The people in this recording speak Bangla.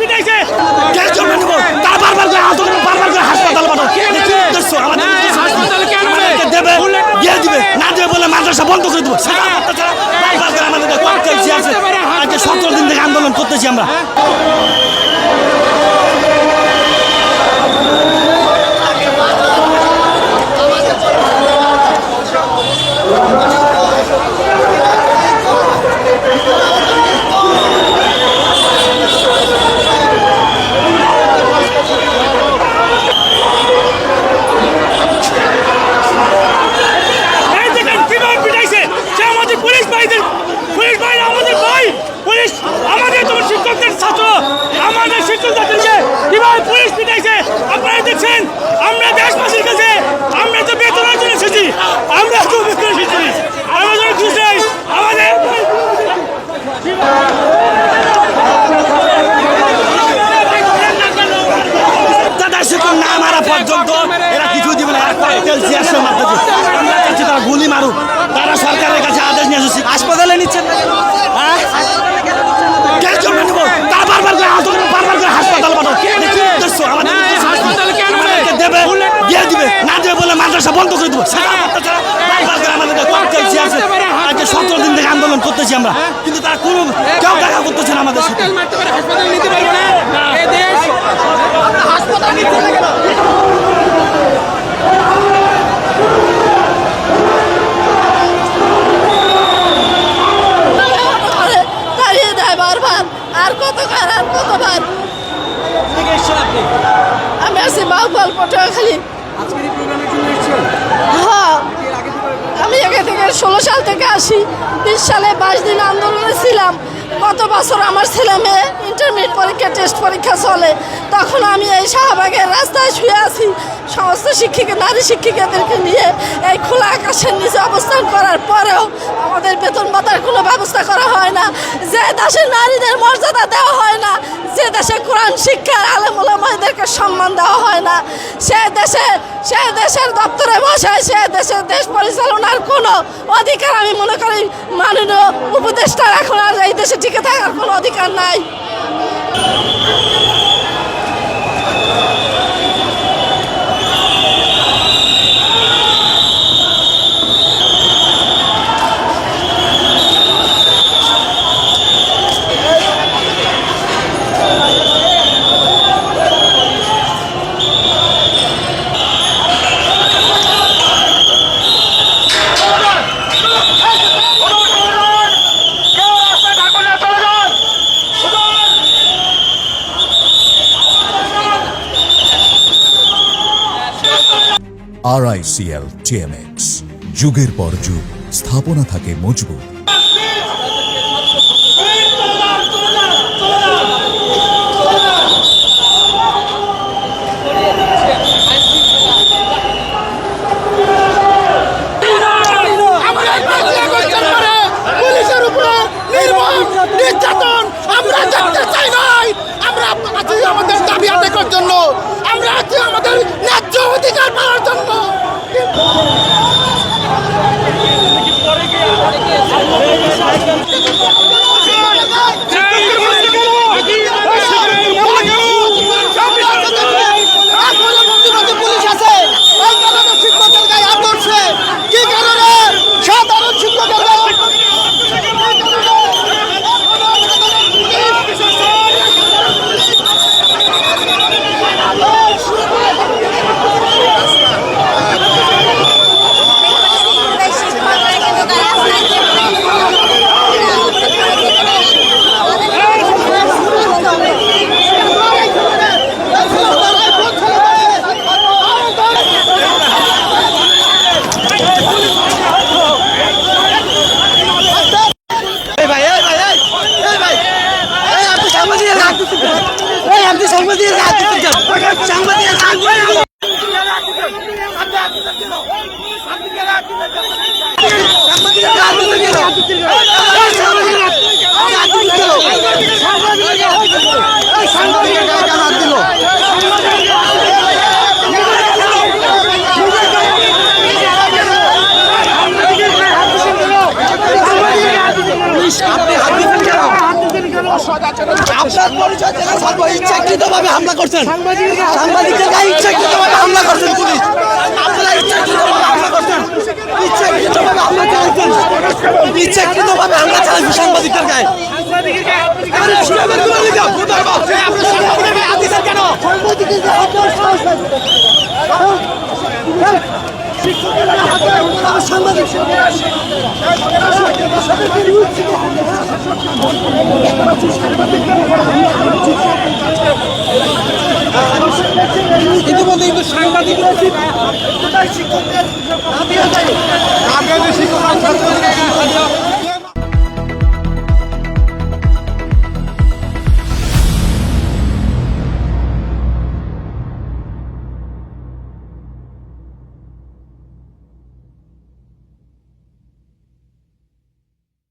পিটাইছে কেন জন্য নেব তার বারবার করে আহত করে বারবার করে হাসপাতালে পাঠাও হাসপাতালে কেন দেবে দিয়ে দিবে না দেবে বলে মাদ্রাসা বন্ধ করে দেবো বারবার করে আমাদের আজকে 17 দিন থেকে আন্দোলন করতেছি আমরা। আমাদের তোমার শিক্ষকদের ছাত্র আমাদের শিক্ষকদেরকে কিভাবে পুলিশ পিটাইছে আপনারা দেখছেন। আমরা দেশবাসীর কাছে আমরা তো বেতনের জন্য এসেছি, আমরা তো বেতন এসেছি, আমরা যেন খুশি আমাদের দাদা শিক্ষক না মারা পর্যন্ত এরা কিছু দিবে না। আমরা চাচ্ছি তারা গুলি মারুক, তারা সরকারের কাছে আদেশ নিয়ে এসেছি। হাসপাতালে নিচ্ছেন হ্যাঁ কেন জন্য নেব তার বারবার করে আহত করে বারবার করে হাসপাতালে পাঠাও হাসপাতালে কেন দেবে দিয়ে দিবে না দেবে বলে মাদ্রাসা বন্ধ করে দেবো বারবার করে আমাদের আজকে 17 দিন থেকে আন্দোলন করতেছি আমরা, কিন্তু তার কোনো কেউ দেখা করতেছে না আমাদের সাথে। হাসপাতাল নিতে পারবো না এই দেশ হাসপাতাল নিতে আর কতবার আমি আসছি বাউপাল পটুয়াখালী। হ্যাঁ আমি আগে থেকে 16 সাল থেকে আসি, 20 সালে 22 দিন আন্দোলনে ছিলাম। গত বছর আমার ছেলে মেয়ে ইন্টারমিডিয়েট পরীক্ষা টেস্ট পরীক্ষা চলে, তখন আমি এই শাহবাগের রাস্তায় শুয়ে আছি সমস্ত নারী শিক্ষিকাদেরকে নিয়ে এই খোলা আকাশের নিচে অবস্থান করার পরেও আমাদের বেতন ভাতার কোনো ব্যবস্থা করা হয় না। যে দেশে নারীদের মর্যাদা দেওয়া হয় না, যে দেশে কোরআন শিক্ষার আলেম ওলামাদেরকে সম্মান দেওয়া হয় না, সে দেশের দপ্তরে বসে সে দেশের দেশ পরিচালনার কোনো অধিকার আমি মনে করি মাননীয় উপদেষ্টার এখন আর এই দেশে টিকে থাকার কোনো অধিকার নাই। RICL TMX যুগের পর যুগ স্থাপনা থাকে মজবুত। আমাদের দাবি আদায়ের জন্য আমরা আছি আমাদের ন্যায্য অধিকার পাওয়ার জন্য। পুলিশ আছে এই কারণে শিক্ষকের গায়ে হাত ধরছে, কি কারণে সাধারণ শিক্ষকের আপনার পরিচয় ইচ্ছাকৃতভাবে হামলা করছেন, সাংবাদিকদের গায়ে ইচ্ছাকৃতভাবে হামলা করছেন পুলিশ। আপনারা ইচ্ছাকৃতভাবে হামলা করছেন, ইচ্ছাকৃতভাবে হামলা চালাচ্ছেন, ইচ্ছাকৃতভাবে হামলা চালাচ্ছেন সাংবাদিকদের গায়ে। ইতিমধ্যে কিন্তু সাংবাদিকরা